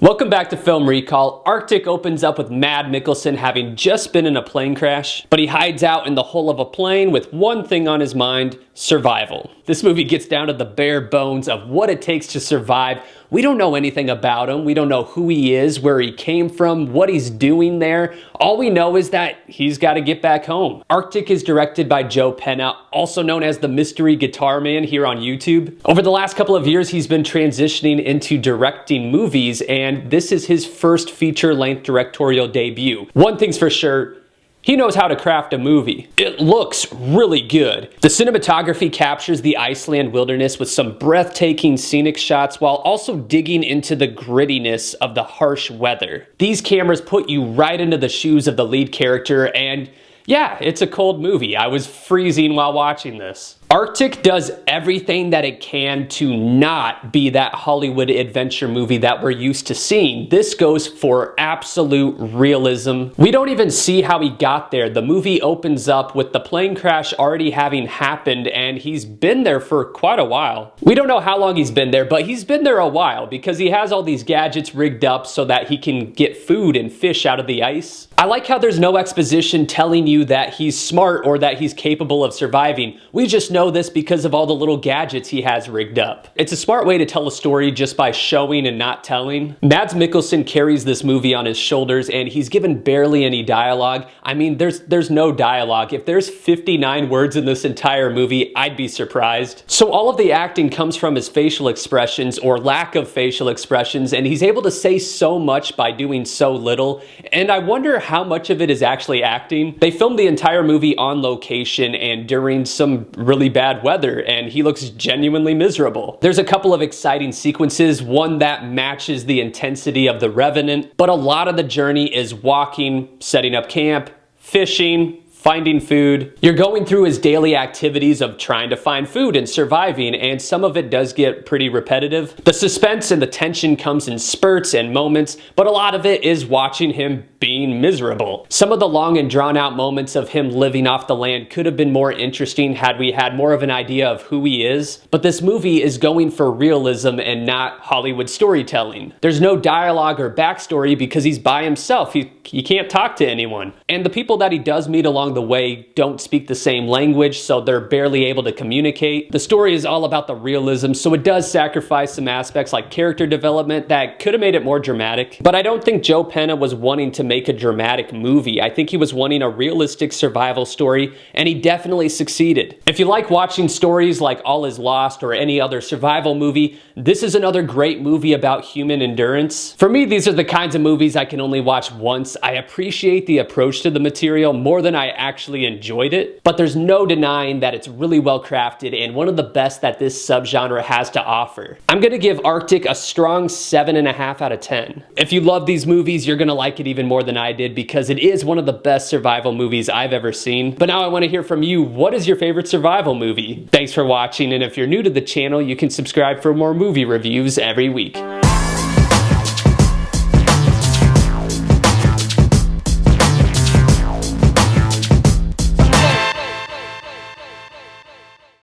Welcome back to Film Recall. Arctic opens up with Mads Mikkelsen having just been in a plane crash, but he hides out in the hull of a plane with one thing on his mind: survival. This movie gets down to the bare bones of what it takes to survive. We don't know anything about him. We don't know who he is, where he came from, what he's doing there. All we know is that he's got to get back home. Arctic is directed by Joe Penna, also known as the Mystery Guitar Man here on YouTube. Over the last couple of years, he's been transitioning into directing movies, and this is his first feature-length directorial debut. One thing's for sure: he knows how to craft a movie. It looks really good. The cinematography captures the Iceland wilderness with some breathtaking scenic shots while also digging into the grittiness of the harsh weather. These cameras put you right into the shoes of the lead character, and yeah, it's a cold movie. I was freezing while watching this. Arctic does everything that it can to not be that Hollywood adventure movie that we're used to seeing. This goes for absolute realism. We don't even see how he got there. The movie opens up with the plane crash already having happened, and he's been there for quite a while. We don't know how long he's been there, but he's been there a while because he has all these gadgets rigged up so that he can get food and fish out of the ice. I like how there's no exposition telling you that he's smart or that he's capable of surviving. We just know this because of all the little gadgets he has rigged up. It's a smart way to tell a story just by showing and not telling. Mads Mikkelsen carries this movie on his shoulders, and he's given barely any dialogue. I mean, there's no dialogue. If there's 59 words in this entire movie, I'd be surprised. So all of the acting comes from his facial expressions or lack of facial expressions, and he's able to say so much by doing so little. And I wonder how much of it is actually acting. They filmed the entire movie on location and during some really bad weather, and he looks genuinely miserable. There's a couple of exciting sequences, one that matches the intensity of The Revenant, but a lot of the journey is walking, setting up camp, fishing, finding food. You're going through his daily activities of trying to find food and surviving, and some of it does get pretty repetitive. The suspense and the tension comes in spurts and moments, but a lot of it is watching him being miserable. Some of the long and drawn out moments of him living off the land could have been more interesting had we had more of an idea of who he is, but this movie is going for realism and not Hollywood storytelling. There's no dialogue or backstory because he's by himself. He can't talk to anyone. And the people that he does meet along the way don't speak the same language, so they're barely able to communicate. The story is all about the realism, so it does sacrifice some aspects like character development that could have made it more dramatic. But I don't think Joe Penna was wanting to make a dramatic movie. I think he was wanting a realistic survival story, and he definitely succeeded. If you like watching stories like All Is Lost or any other survival movie, this is another great movie about human endurance. For me, these are the kinds of movies I can only watch once. I appreciate the approach to the material more than I actually enjoyed it, but there's no denying that it's really well crafted and one of the best that this subgenre has to offer. I'm gonna give Arctic a strong 7.5 out of 10. If you love these movies, you're gonna like it even more than I did because it is one of the best survival movies I've ever seen. But now I wanna hear from you. What is your favorite survival movie? Thanks for watching, and if you're new to the channel, you can subscribe for more movie reviews every week.